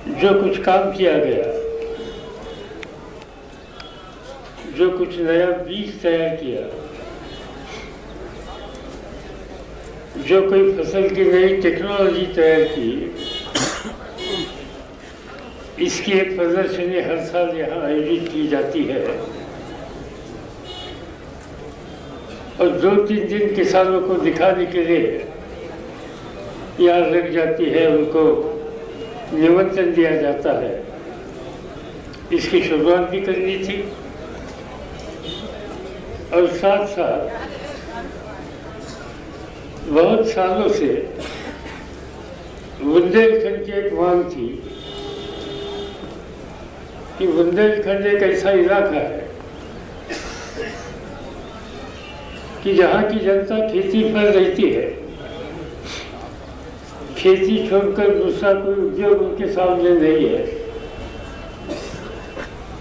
जो कुछ काम किया गया, जो कुछ नया बीज तैयार किया, जो कोई फसल की नई टेक्नोलॉजी तैयार की, इसकी एक प्रदर्शनी हर साल यहाँ आयोजित की जाती है और 2-3 दिन किसानों को दिखाने के लिए यहाँ लग जाती है, उनको निमंत्रण दिया जाता है। इसकी शुरुआत भी करनी थी और साथ साथ बहुत सालों से बुंदेलखंड की एक मांग थी कि बुंदेलखंड एक ऐसा इलाका है कि जहाँ की जनता खेती पर रहती है, खेती छोड़कर दूसरा कोई उद्योग उनके सामने नहीं है,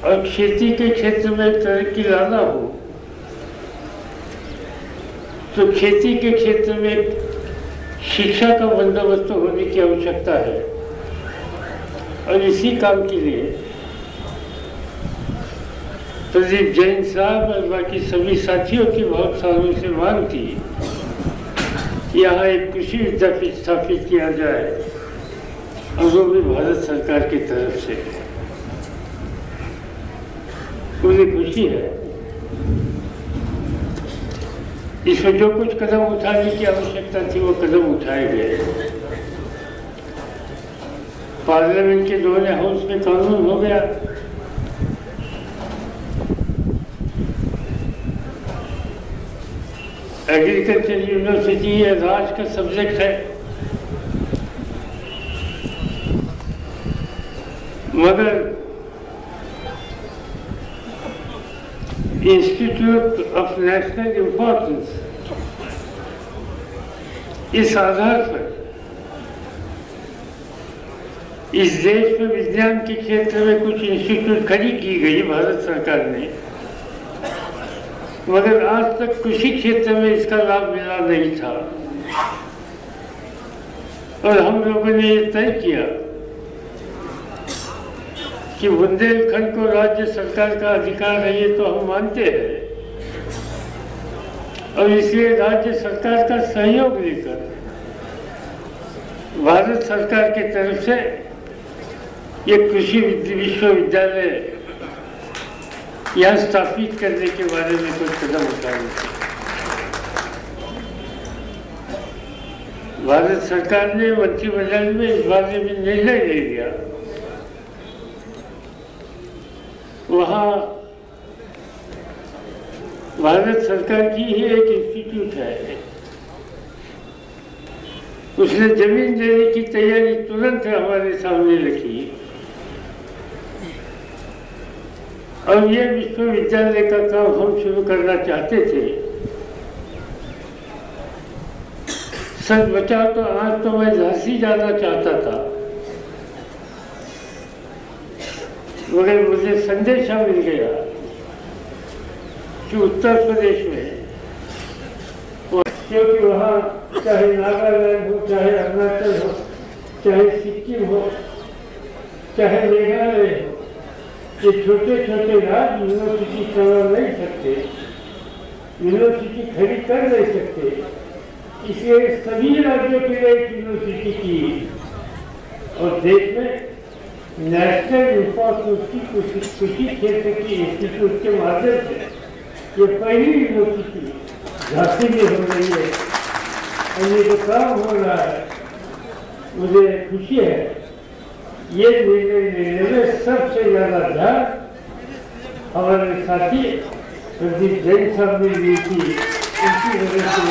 और खेती के क्षेत्र में तरक्की लाना हो तो खेती के क्षेत्र में शिक्षा का बंदोबस्त होने की आवश्यकता है। और इसी काम के लिए प्रदीप जैन साहब और बाकी सभी साथियों की बहुत सालों से मांग थी, यहाँ एक कृषि विद्यापीठ स्थापित किया जाए, और वो भी भारत सरकार की तरफ से। मुझे खुशी है इसमें जो कुछ कदम उठाने की आवश्यकता थी वो कदम उठाए गए। पार्लियामेंट के दोनों हाउस में कानून हो गया, एग्रीकल्चर यूनिवर्सिटी ये राज्य का सब्जेक्ट है, मगर इंस्टीट्यूट ऑफ नेशनल इम्पोर्टेंस इस आधार पर इस देश में विज्ञान के क्षेत्र में कुछ इंस्टीट्यूट खड़ी की गई भारत सरकार ने, मगर आज तक कृषि क्षेत्र में इसका लाभ मिला नहीं था। और हम लोगों ने ये तय किया कि बुंदेलखंड को राज्य सरकार का अधिकार है, ये तो हम मानते हैं, और इसलिए राज्य सरकार का सहयोग लेकर भारत सरकार की तरफ से ये कृषि विश्वविद्यालय यहाँ स्थापित करने के बारे में कुछ कदम उठाने। भारत सरकार ने मंत्रिमंडल में इस बारे में निर्णय ले लिया। वहाँ भारत सरकार की ही एक इंस्टीट्यूट है, उसने जमीन देने की तैयारी तुरंत हमारे सामने रखी, और ये विश्वविद्यालय का काम हम शुरू करना चाहते थे। सच बचा तो आज तो मैं झांसी जाना चाहता था, मगर मुझे संदेशा मिल गया कि उत्तर प्रदेश में, क्योंकि वहाँ चाहे नागालैंड हो, चाहे अरुणाचल हो, चाहे सिक्किम हो, चाहे मेघालय हो, ये छोटे छोटे राज्य यूनिवर्सिटी चला नहीं सकते, यूनिवर्सिटी खड़ी कर नहीं सकते, इसलिए सभी राज्यों के लिए एक यूनिवर्सिटी की, और देश में नेशनल इम्पोर्टेंस की कृषि क्षेत्र की इंस्टीट्यूट के माध्यम से ये पहली यूनिवर्सिटी झांसी में हो रही है। और ये जो काम हो रहा है, मुझे खुशी है। ये निर्णय लेने में सबसे ज्यादा ध्यान हमारे साथी प्रदीप जैन साहब ने ली थी, उनकी वजह से